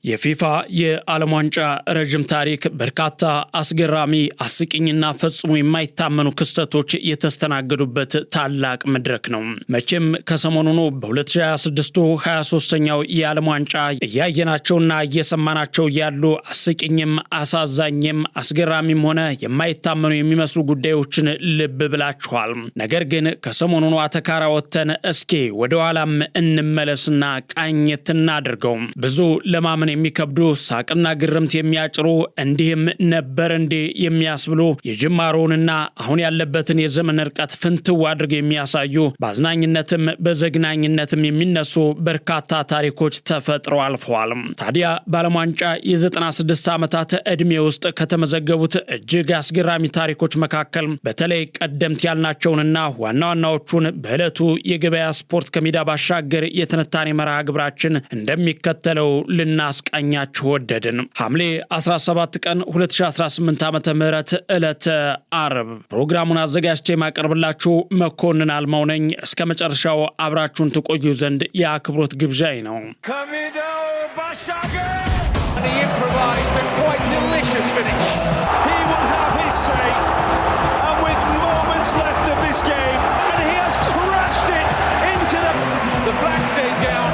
የፊፋ የዓለም ዋንጫ ረጅም ታሪክ በርካታ አስገራሚ አስቂኝና ፈጽሞ የማይታመኑ ክስተቶች የተስተናገዱበት ታላቅ መድረክ ነው። መቼም ከሰሞኑኑ በ2026 23ኛው የዓለም ዋንጫ እያየናቸውና እየሰማናቸው ያሉ አስቂኝም አሳዛኝም አስገራሚም ሆነ የማይታመኑ የሚመስሉ ጉዳዮችን ልብ ብላችኋል። ነገር ግን ከሰሞኑኑ አተካራ ወጥተን እስኪ ወደ ኋላም እንመለስና ቃኘት እናድርገው። ብዙ ለማመን የሚከብዱ ሳቅና ግርምት የሚያጭሩ እንዲህም ነበር እንዴ የሚያስብሉ የጅማሮውንና አሁን ያለበትን የዘመን ርቀት ፍንትው አድርገው የሚያሳዩ በአዝናኝነትም በዘግናኝነትም የሚነሱ በርካታ ታሪኮች ተፈጥረው አልፈዋል። ታዲያ በዓለም ዋንጫ የ96 ዓመታት ዕድሜ ውስጥ ከተመዘገቡት እጅግ አስገራሚ ታሪኮች መካከል በተለይ ቀደምት ያልናቸውንና ዋና ዋናዎቹን በዕለቱ የገበያ ስፖርት ከሜዳ ባሻገር የትንታኔ መርሃ ግብራችን እንደሚከተለው ልናስቃኛችሁ ወደድን። ሐምሌ 17 ቀን 2018 ዓመተ ምህረት ዕለተ ዓርብ ፕሮግራሙን አዘጋጅቼ ማቀርብላችሁ መኮንን አልማው ነኝ። እስከ መጨረሻው አብራችሁን ትቆዩ ዘንድ የአክብሮት ግብዣይ ነው። ከሜዳው ባሻገር the improvised and quite delicious finish. He will have his say, and with moments left of this game, and he has crashed it into the black snake gown.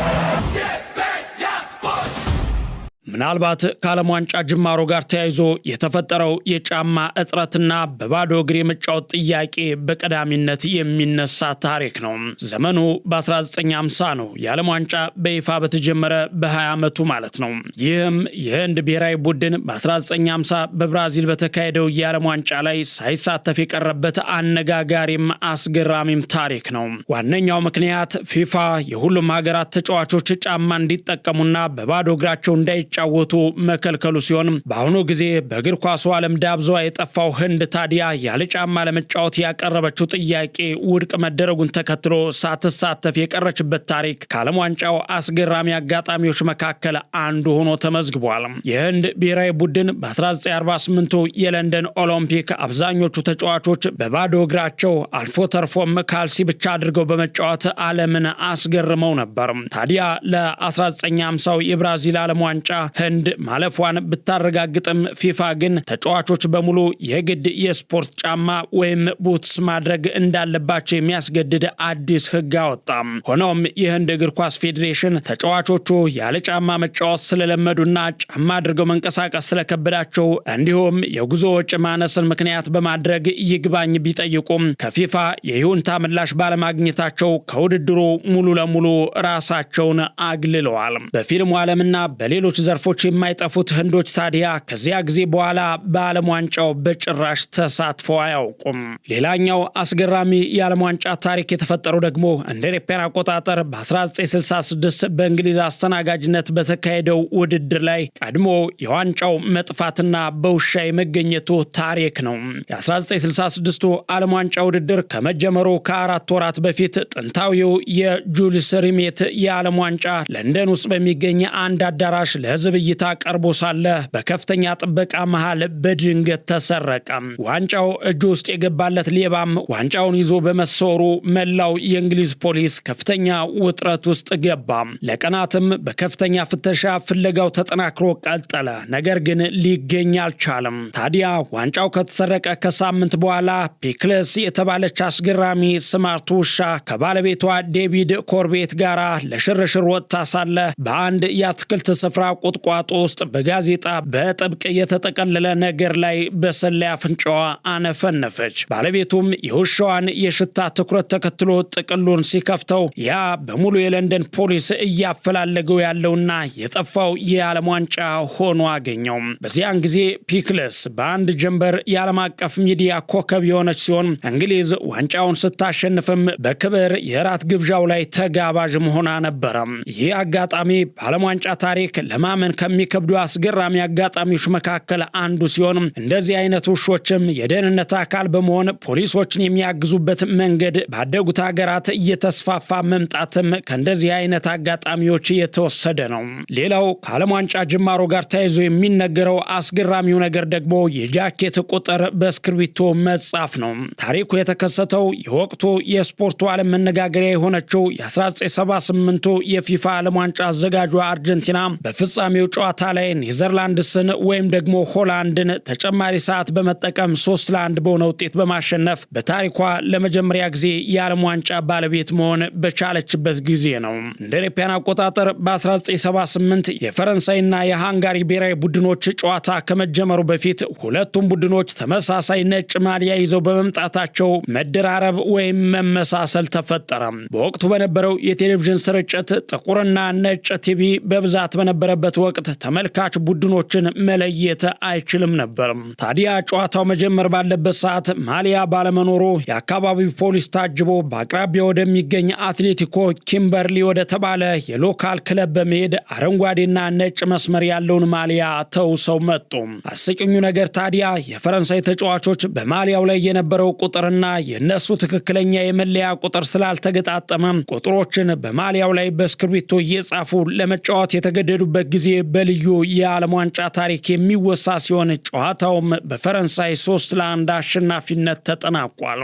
ምናልባት ከዓለም ዋንጫ ጅማሮ ጋር ተያይዞ የተፈጠረው የጫማ እጥረትና በባዶ እግር የመጫወት ጥያቄ በቀዳሚነት የሚነሳ ታሪክ ነው። ዘመኑ በ1950 ነው። የዓለም ዋንጫ በይፋ በተጀመረ በ20 ዓመቱ ማለት ነው። ይህም የህንድ ብሔራዊ ቡድን በ1950 በብራዚል በተካሄደው የዓለም ዋንጫ ላይ ሳይሳተፍ የቀረበት አነጋጋሪም አስገራሚም ታሪክ ነው። ዋነኛው ምክንያት ፊፋ የሁሉም ሀገራት ተጫዋቾች ጫማ እንዲጠቀሙና በባዶ እግራቸው እንዳይጫወቱ መከልከሉ ሲሆን በአሁኑ ጊዜ በእግር ኳሱ ዓለም ዳብዟ የጠፋው ህንድ ታዲያ ያለ ጫማ ለመጫወት ያቀረበችው ጥያቄ ውድቅ መደረጉን ተከትሎ ሳትሳተፍ የቀረችበት ታሪክ ከዓለም ዋንጫው አስገራሚ አጋጣሚዎች መካከል አንዱ ሆኖ ተመዝግቧል። የህንድ ብሔራዊ ቡድን በ1948 የለንደን ኦሎምፒክ አብዛኞቹ ተጫዋቾች በባዶ እግራቸው አልፎ ተርፎም ካልሲ ብቻ አድርገው በመጫወት ዓለምን አስገርመው ነበር። ታዲያ ለ1950 የብራዚል ዓለም ዋንጫ ህንድ ማለፏን ብታረጋግጥም ፊፋ ግን ተጫዋቾች በሙሉ የግድ የስፖርት ጫማ ወይም ቡትስ ማድረግ እንዳለባቸው የሚያስገድድ አዲስ ህግ አወጣ። ሆኖም የህንድ እግር ኳስ ፌዴሬሽን ተጫዋቾቹ ያለ ጫማ መጫወት ስለለመዱና ጫማ አድርገው መንቀሳቀስ ስለከበዳቸው እንዲሁም የጉዞ ወጪ ማነስን ምክንያት በማድረግ ይግባኝ ቢጠይቁም ከፊፋ የይሁንታ ምላሽ ባለማግኘታቸው ከውድድሩ ሙሉ ለሙሉ ራሳቸውን አግልለዋል። በፊልሙ ዓለምና በሌሎች ዘርፎች የማይጠፉት ህንዶች ታዲያ ከዚያ ጊዜ በኋላ በዓለም ዋንጫው በጭራሽ ተሳትፈው አያውቁም። ሌላኛው አስገራሚ የዓለም ዋንጫ ታሪክ የተፈጠረው ደግሞ እንደ አውሮፓውያን አቆጣጠር በ1966 በእንግሊዝ አስተናጋጅነት በተካሄደው ውድድር ላይ ቀድሞ የዋንጫው መጥፋትና በውሻ የመገኘቱ ታሪክ ነው። የ1966 ዓለም ዋንጫ ውድድር ከመጀመሩ ከ4 ወራት በፊት ጥንታዊው የጁልስ ሪሜት የዓለም ዋንጫ ለንደን ውስጥ በሚገኝ አንድ አዳራሽ ለህዝብ እይታ ቀርቦ ሳለ በከፍተኛ ጥበቃ መሃል በድንገት ተሰረቀ። ዋንጫው እጁ ውስጥ የገባለት ሌባም ዋንጫውን ይዞ በመሰወሩ መላው የእንግሊዝ ፖሊስ ከፍተኛ ውጥረት ውስጥ ገባ። ለቀናትም በከፍተኛ ፍተሻ ፍለጋው ተጠናክሮ ቀጠለ። ነገር ግን ሊገኝ አልቻለም። ታዲያ ዋንጫው ከተሰረቀ ከሳምንት በኋላ ፒክለስ የተባለች አስገራሚ ስማርት ውሻ ከባለቤቷ ዴቪድ ኮርቤት ጋር ለሽርሽር ወጥታ ሳለ በአንድ የአትክልት ስፍራ ቁጥቋጦ ውስጥ በጋዜጣ በጥብቅ የተጠቀለለ ነገር ላይ በሰላይ አፍንጫዋ አነፈነፈች። ባለቤቱም የውሻዋን የሽታ ትኩረት ተከትሎ ጥቅሉን ሲከፍተው ያ በሙሉ የለንደን ፖሊስ እያፈላለገው ያለውና የጠፋው የዓለም ዋንጫ ሆኖ አገኘው። በዚያን ጊዜ ፒክለስ በአንድ ጀንበር የዓለም አቀፍ ሚዲያ ኮከብ የሆነች ሲሆን እንግሊዝ ዋንጫውን ስታሸንፍም በክብር የራት ግብዣው ላይ ተጋባዥ መሆኗ ነበረ። ይህ አጋጣሚ በዓለም ዋንጫ ታሪክ ለማመን ከሚከብዱ አስገራሚ አጋጣሚዎች መካከል አንዱ ሲሆን እንደዚህ አይነት ውሾችም የደህንነት አካል በመሆን ፖሊሶችን የሚያግዙበት መንገድ ባደጉት ሀገራት እየተስፋፋ መምጣትም ከእንደዚህ አይነት አጋጣሚዎች የተወሰደ ነው። ሌላው ከዓለም ዋንጫ ጅማሮ ጋር ተያይዞ የሚነገረው አስገራሚው ነገር ደግሞ የጃኬት ቁጥር በእስክሪብቶ መጻፍ ነው። ታሪኩ የተከሰተው የወቅቱ የስፖርቱ ዓለም መነጋገሪያ የሆነችው የ1978 የፊፋ ዓለም ዋንጫ አዘጋጇ አርጀንቲና በፍጻሜ በፍጻሜው ጨዋታ ላይ ኔዘርላንድስን ወይም ደግሞ ሆላንድን ተጨማሪ ሰዓት በመጠቀም 3-1 በሆነ ውጤት በማሸነፍ በታሪኳ ለመጀመሪያ ጊዜ የዓለም ዋንጫ ባለቤት መሆን በቻለችበት ጊዜ ነው። እንደ አውሮፓውያን አቆጣጠር በ1978 የፈረንሳይና የሃንጋሪ ብሔራዊ ቡድኖች ጨዋታ ከመጀመሩ በፊት ሁለቱም ቡድኖች ተመሳሳይ ነጭ ማሊያ ይዘው በመምጣታቸው መደራረብ ወይም መመሳሰል ተፈጠረ። በወቅቱ በነበረው የቴሌቪዥን ስርጭት ጥቁርና ነጭ ቲቪ በብዛት በነበረበት ወቅት ተመልካች ቡድኖችን መለየት አይችልም ነበር። ታዲያ ጨዋታው መጀመር ባለበት ሰዓት ማሊያ ባለመኖሩ የአካባቢው ፖሊስ ታጅቦ በአቅራቢያ ወደሚገኝ አትሌቲኮ ኪምበርሊ ወደ ተባለ የሎካል ክለብ በመሄድ አረንጓዴና ነጭ መስመር ያለውን ማሊያ ተውሰው መጡ። አስቂኙ ነገር ታዲያ የፈረንሳይ ተጫዋቾች በማሊያው ላይ የነበረው ቁጥርና የነሱ ትክክለኛ የመለያ ቁጥር ስላልተገጣጠመ ቁጥሮችን በማሊያው ላይ በእስክሪብቶ እየጻፉ ለመጫወት የተገደዱበት ጊዜ በልዩ የዓለም ዋንጫ ታሪክ የሚወሳ ሲሆን ጨዋታውም በፈረንሳይ 3-1 አሸናፊነት ተጠናቋል።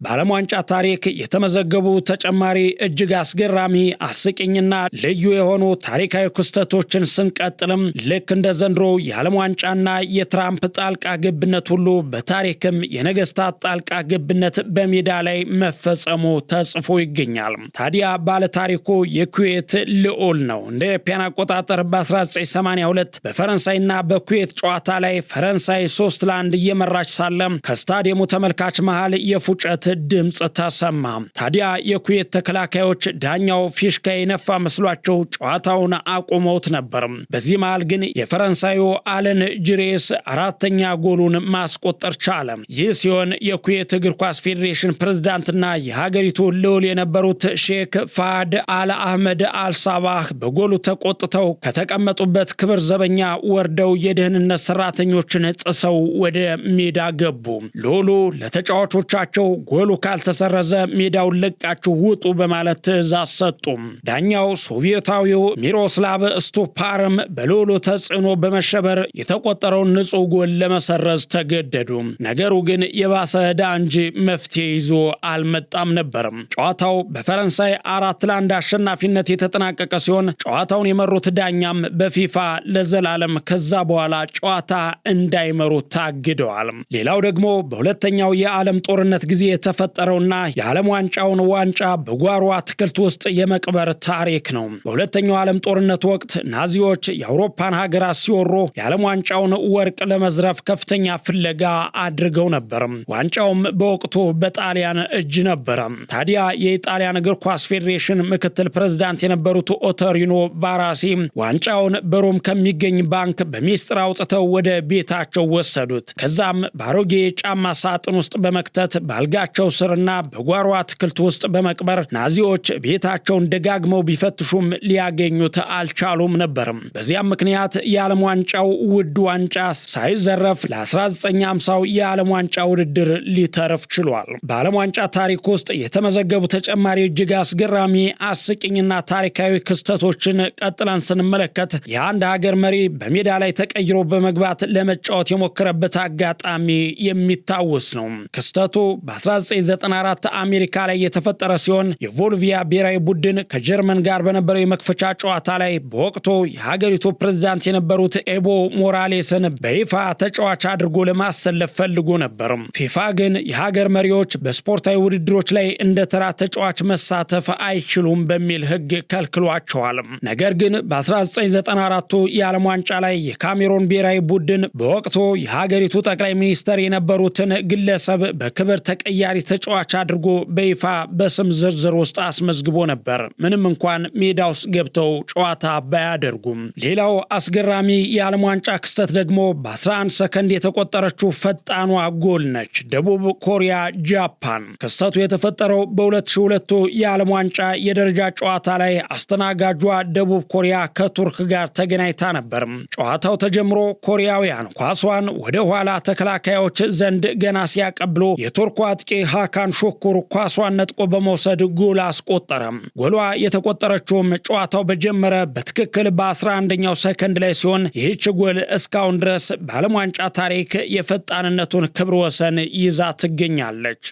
በዓለም ዋንጫ ታሪክ የተመዘገቡ ተጨማሪ እጅግ አስገራሚ አስቂኝና ልዩ የሆኑ ታሪካዊ ክስተቶችን ስንቀጥልም ልክ እንደ ዘንድሮ የዓለም ዋንጫና የትራምፕ ጣልቃ ገብነት ሁሉ በታሪክም የነገስታት ጣልቃ ገብነት በሜዳ ላይ መፈጸሙ ተጽፎ ይገኛል። ታዲያ ባለታሪኩ የኩዌት ልዑል ነው። እንደ አውሮፓውያን አቆጣጠር በ1982 በፈረንሳይና በኩዌት ጨዋታ ላይ ፈረንሳይ 3-1 እየመራች ሳለ ከስታዲየሙ ተመልካች መሃል የፉጨት ድምጽ ተሰማ። ታዲያ የኩዌት ተከላካዮች ዳኛው ፊሽካ የነፋ መስሏቸው ጨዋታውን አቁመውት ነበር። በዚህ መሃል ግን የፈረንሳዩ አለን ጅሬስ አራተኛ ጎሉን ማስቆጠር ቻለ። ይህ ሲሆን የኩዌት እግር ኳስ ፌዴሬሽን ፕሬዝዳንትና የሀገሪቱ ልዑል የነበሩት ሼክ ፋድ አል አህመድ አልሳባህ በጎሉ ተቆጥተው ከተቀመጡበት ክብር ዘበኛ ወርደው የደህንነት ሰራተኞችን ጥሰው ወደ ሜዳ ገቡ። ልዑሉ ለተጫዋቾቻቸው ጎሉ ካልተሰረዘ ሜዳውን ለቃችሁ ውጡ በማለት ትዕዛዝ ሰጡ። ዳኛው ሶቪየታዊው ሚሮስላቭ ስቱፓርም በልዑሉ ተጽዕኖ በመሸበር የተቆጠረውን ንጹህ ጎል ለመሰረዝ ተገደዱ። ነገሩ ግን የባሰ ዕዳ እንጂ መፍትሄ ይዞ አልመጣም ነበር። ጨዋታው በፈረንሳይ 4-1 አሸናፊነት የተጠናቀቀ ሲሆን ጨዋታውን የመሩት ዳኛም በፊፋ ለዘላለም ከዛ በኋላ ጨዋታ እንዳይመሩ ታግደዋል። ሌላው ደግሞ በሁለተኛው የዓለም ጦርነት ጊዜ የተፈጠረውና የዓለም ዋንጫውን ዋንጫ በጓሮ አትክልት ውስጥ የመቅበር ታሪክ ነው። በሁለተኛው ዓለም ጦርነት ወቅት ናዚዎች የአውሮፓን ሀገራት ሲወሩ የዓለም ዋንጫውን ወርቅ ለመዝረፍ ከፍተኛ ፍለጋ አድርገው ነበር። ዋንጫውም በወቅቱ በጣሊያን እጅ ነበረ። ታዲያ የኢጣሊያን እግር ኳስ ፌዴሬሽን ምክትል ፕሬዝዳንት የነበሩት ኦቶሪኖ ባራሲ ዋንጫውን በሮም ከሚገኝ ባንክ በሚስጥር አውጥተው ወደ ቤታቸው ወሰዱት። ከዛም በአሮጌ ጫማ ሳጥን ውስጥ በመክተት ባልጋቸው ስርና በጓሮ አትክልት ውስጥ በመቅበር ናዚዎች ቤታቸውን ደጋግመው ቢፈትሹም ሊያገኙት አልቻሉም ነበር። በዚያም ምክንያት የዓለም ዋንጫው ውድ ዋንጫ ሳይዘረፍ ለ1950 የዓለም ዋንጫ ውድድር ሊተርፍ ችሏል። በዓለም ዋንጫ ታሪክ ውስጥ የተመዘገቡ ተጨማሪ እጅግ አስገራሚ አስቂኝና ታሪካዊ ክስተቶችን ቀጥለን ስንመለከት የአንድ ሀገር መሪ በሜዳ ላይ ተቀይሮ በመግባት ለመጫወት የሞከረበት አጋጣሚ የሚታወስ ነው። ክስተቱ በ1994 አሜሪካ ላይ የተፈጠረ ሲሆን የቮልቪያ ብሔራዊ ቡድን ከጀርመን ጋር በነበረው የመክፈቻ ጨዋታ ላይ በወቅቱ የሀገሪቱ ፕሬዝዳንት የነበሩት ኤቦ ሞራሌስን በይፋ ተጫዋች አድርጎ ለማሰለፍ ፈልጎ ነበር። ፊፋ ግን የሀገር መሪዎች በስፖርታዊ ውድድሮች ላይ እንደ ተራ ተጫዋች መሳተፍ አይችሉም በሚል ሕግ ከልክሏቸዋል። ነገር ግን በ1994 የዓለም ዋንጫ ላይ የካሜሮን ብሔራዊ ቡድን በወቅቱ የሀገሪቱ ጠቅላይ ሚኒስተር የነበሩትን ግለሰብ በክብር ተቀያሪ ተጫዋች አድርጎ በይፋ በስም ዝርዝር ውስጥ አስመዝግቦ ነበር፣ ምንም እንኳን ሜዳ ውስጥ ገብተው ጨዋታ ባያደርጉም። ሌላው አስገራሚ የዓለም ዋንጫ ክስተት ደግሞ በ11 ሰከንድ የተቆጠረችው ፈጣኗ ጎል ነች። ደቡብ ኮሪያ ጃፓን። ክስተቱ የተፈጠረው በ2002 የዓለም ዋንጫ የደረጃ ጨዋታ ላይ አስተናጋጇ ደቡብ ኮሪያ ከቱርክ ጋር ተገናኝታ ነበር። ጨዋታው ተጀምሮ ኮሪያውያን ኳሷን ወደ ኋላ ተከላካዮች ዘንድ ገና ሲያቀብሉ የቱርኩ አጥቂ ሃካን ሾኩር ኳሷን ነጥቆ በመውሰድ ጎል አስቆጠረ። ጎሏ የተቆጠረችውም ጨዋታው በጀመረ በትክክል በ11ኛው ሰከንድ ላይ ሲሆን ይህች ጎል እስካሁን ድረስ በዓለም ዋንጫ ታሪክ የፈጣንነቱን ክብረ ወሰን ይዛ ትገኛለች።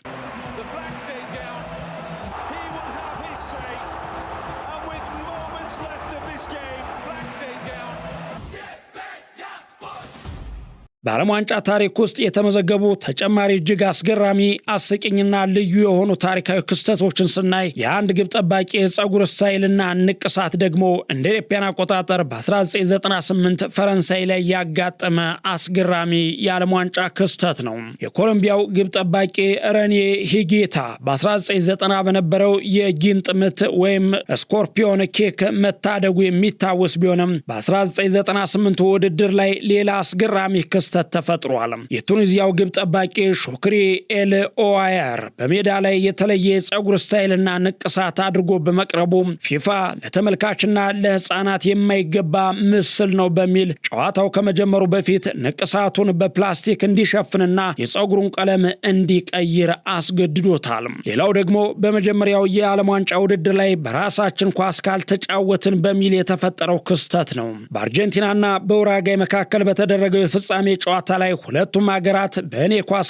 በዓለም ዋንጫ ታሪክ ውስጥ የተመዘገቡ ተጨማሪ እጅግ አስገራሚ አስቂኝና ልዩ የሆኑ ታሪካዊ ክስተቶችን ስናይ የአንድ ግብ ጠባቂ የፀጉር ስታይልና ንቅሳት ደግሞ እንደ ኢትዮጵያን አቆጣጠር በ1998 ፈረንሳይ ላይ ያጋጠመ አስገራሚ የዓለም ዋንጫ ክስተት ነው። የኮሎምቢያው ግብ ጠባቂ ረኔ ሂጌታ በ1990 በነበረው የጊንጥ ምት ወይም ስኮርፒዮን ኬክ መታደጉ የሚታወስ ቢሆንም በ1998 ውድድር ላይ ሌላ አስገራሚ ክስተት ተፈጥሯል። የቱኒዚያው ግብ ጠባቂ ሾክሪ ኤል ኦዋየር በሜዳ ላይ የተለየ የፀጉር ስታይልና ንቅሳት አድርጎ በመቅረቡ ፊፋ ለተመልካችና ለሕፃናት የማይገባ ምስል ነው በሚል ጨዋታው ከመጀመሩ በፊት ንቅሳቱን በፕላስቲክ እንዲሸፍንና የፀጉሩን ቀለም እንዲቀይር አስገድዶታል። ሌላው ደግሞ በመጀመሪያው የዓለም ዋንጫ ውድድር ላይ በራሳችን ኳስ ካልተጫወትን በሚል የተፈጠረው ክስተት ነው። በአርጀንቲናና በኡራጋይ መካከል በተደረገው የፍጻሜ ጨዋታ ላይ ሁለቱም ሀገራት በእኔ ኳስ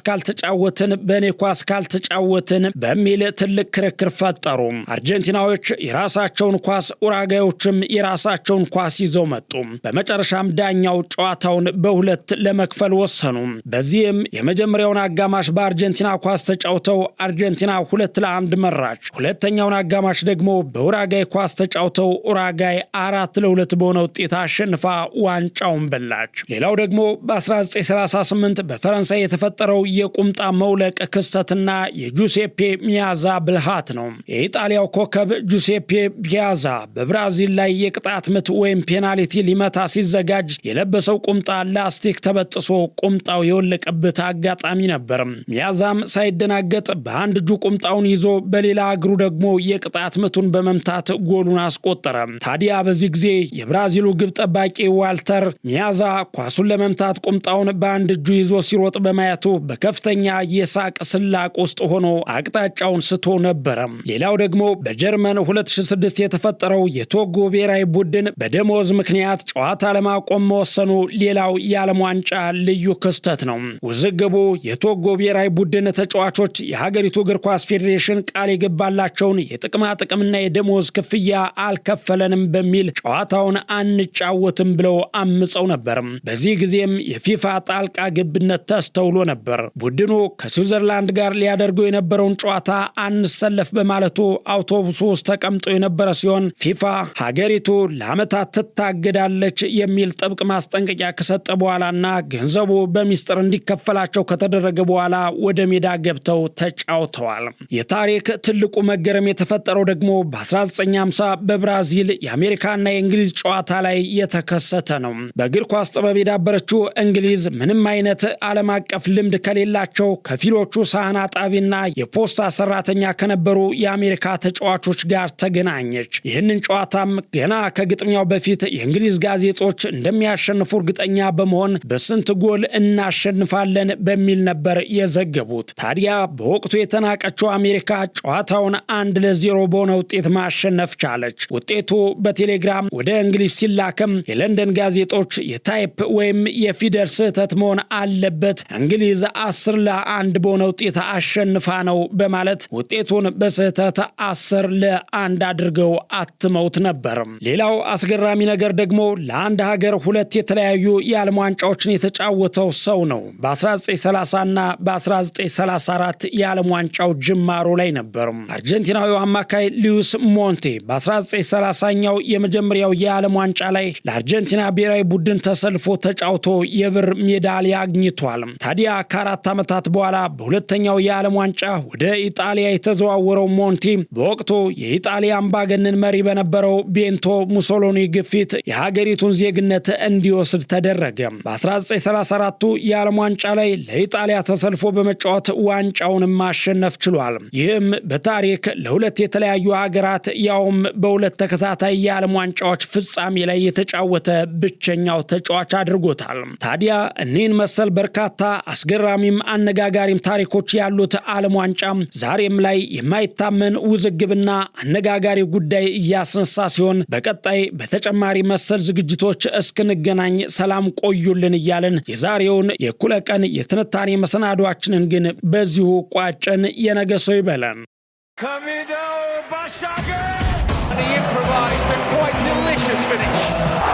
ካልተጫወትን በሚል ትልቅ ክርክር ፈጠሩ። አርጀንቲናዎች የራሳቸውን ኳስ፣ ኡራጋዮችም የራሳቸውን ኳስ ይዘው መጡ። በመጨረሻም ዳኛው ጨዋታውን በሁለት ለመክፈል ወሰኑ። በዚህም የመጀመሪያውን አጋማሽ በአርጀንቲና ኳስ ተጫውተው አርጀንቲና 2-1 መራች። ሁለተኛውን አጋማሽ ደግሞ በኡራጋይ ኳስ ተጫውተው ኡራጋይ 4-2 በሆነ ውጤት አሸንፋ ዋንጫውን በላች። ሌላው ደግሞ በ1938 በፈረንሳይ የተፈጠረው የቁምጣ መውለቅ ክስተትና የጁሴፔ ሚያዛ ብልሃት ነው። የኢጣሊያው ኮከብ ጁሴፔ ፒያዛ በብራዚል ላይ የቅጣት ምት ወይም ፔናልቲ ሊመታ ሲዘጋጅ የለበሰው ቁምጣ ላስቲክ ተበጥሶ ቁምጣው የወለቀበት አጋጣሚ ነበር። ሚያዛም ሳይደናገጥ በአንድ እጁ ቁምጣውን ይዞ በሌላ እግሩ ደግሞ የቅጣት ምቱን በመምታት ጎሉን አስቆጠረ። ታዲያ በዚህ ጊዜ የብራዚሉ ግብ ጠባቂ ዋልተር ሚያዛ ኳሱን ለመምታት ቁምጣውን በአንድ እጁ ይዞ ሲሮጥ በማየቱ በከፍተኛ የሳቅ ስላቅ ውስጥ ሆኖ አቅጣጫውን ስቶ ነበረ። ሌላው ደግሞ በጀርመን 2006 የተፈጠረው የቶጎ ብሔራዊ ቡድን በደሞዝ ምክንያት ጨዋታ ለማቆም መወሰኑ ሌላው የዓለም ዋንጫ ልዩ ክስተት ነው። ውዝግቡ የቶጎ ብሔራዊ ቡድን ተጫዋቾች የሀገሪቱ እግር ኳስ ፌዴሬሽን ቃል የገባላቸውን የጥቅማ ጥቅምና የደሞዝ ክፍያ አልከፈለንም በሚል ጨዋታውን አንጫወትም ብለው አምፀው ነበር። በዚህ ጊዜም የፊፋ ጣልቃ ገብነት ተስተውሎ ነበር። ቡድኑ ከስዊዘርላንድ ጋር ሊያደርገው የነበረውን ጨዋታ አንሰለፍ በማለቱ አውቶቡሱ ውስጥ ተቀምጦ የነበረ ሲሆን ፊፋ ሀገሪቱ ለዓመታት ትታገዳለች የሚል ጥብቅ ማስጠንቀቂያ ከሰጠ በኋላና ገንዘቡ በሚስጥር እንዲከፈላቸው ከተደረገ በኋላ ወደ ሜዳ ገብተው ተጫውተዋል። የታሪክ ትልቁ መገረም የተፈጠረው ደግሞ በ1950 በብራዚል የአሜሪካና የእንግሊዝ ጨዋታ ላይ የተከሰተ ነው። በእግር ኳስ ጥበብ የዳበረችው እንግሊዝ ምንም አይነት ዓለም አቀፍ ልምድ ከሌላቸው ከፊሎቹ ሳህን አጣቢና የፖስታ ሰራተኛ ከነበሩ የአሜሪካ ተጫዋቾች ጋር ተገናኘች። ይህንን ጨዋታም ገና ከግጥሚያው በፊት የእንግሊዝ ጋዜጦች እንደሚያሸንፉ እርግጠኛ በመሆን በስንት ጎል እናሸንፋለን በሚል ነበር የዘገቡት። ታዲያ በወቅቱ የተናቀችው አሜሪካ ጨዋታውን 1-0 በሆነ ውጤት ማሸነፍ ቻለች። ውጤቱ በቴሌግራም ወደ እንግሊዝ ሲላክም የለንደን ጋዜጦች የታይፕ ወይም የፊደል ስህተት መሆን አለበት፣ እንግሊዝ 10-1 በሆነ ውጤት አሸንፋ ነው በማለት ውጤቱን በስህተት 10-1 አድርገው አትመውት ነበር። ሌላው አስገራሚ ነገር ደግሞ ለአንድ ሀገር ሁለት የተለያዩ የዓለም ዋንጫዎችን የተጫወተው ሰው ነው። በ1930 እና በ1934 የዓለም ዋንጫው ጅማሮ ላይ ነበር። አርጀንቲናዊው አማካይ ሉዊስ ሞንቴ በ1930ኛው የመጀመሪያው የዓለም ዋንጫ ላይ ለአርጀንቲና ብሔራዊ ቡድን ተሰልፎ ተጫውቶ የብር ሜዳሊያ አግኝቷል። ታዲያ ከ4 ዓመታት በኋላ በሁለተኛው የዓለም ዋንጫ ወደ ኢጣሊያ የተዘዋወረው ሞንቲ በወቅቱ የኢጣሊያ አምባገነን መሪ በነበረው ቤንቶ ሙሶሎኒ ግፊት የሀገሪቱን ዜግነት እንዲወስድ ተደረገ። በ1934 የዓለም ዋንጫ ላይ ለኢጣሊያ ተሰልፎ በመጫወት ዋንጫውን ማሸነፍ ችሏል። ይህም በታሪክ ለሁለት የተለያዩ ሀገራት ያውም በሁለት ተከታታይ የዓለም ዋንጫዎች ፍጻሜ ላይ የተጫወተ ብቸኛው ተጫዋች አድርጎታል። ታዲያ ታዲያ እኒህን መሰል በርካታ አስገራሚም አነጋጋሪም ታሪኮች ያሉት ዓለም ዋንጫ ዛሬም ላይ የማይታመን ውዝግብና አነጋጋሪ ጉዳይ እያስነሳ ሲሆን በቀጣይ በተጨማሪ መሰል ዝግጅቶች እስክንገናኝ ሰላም ቆዩልን እያለን የዛሬውን የእኩለ ቀን የትንታኔ መሰናዷችንን ግን በዚሁ ቋጨን። የነገ ሰው ይበለን። Kamil Bashaga! And he improvised a quite delicious finish.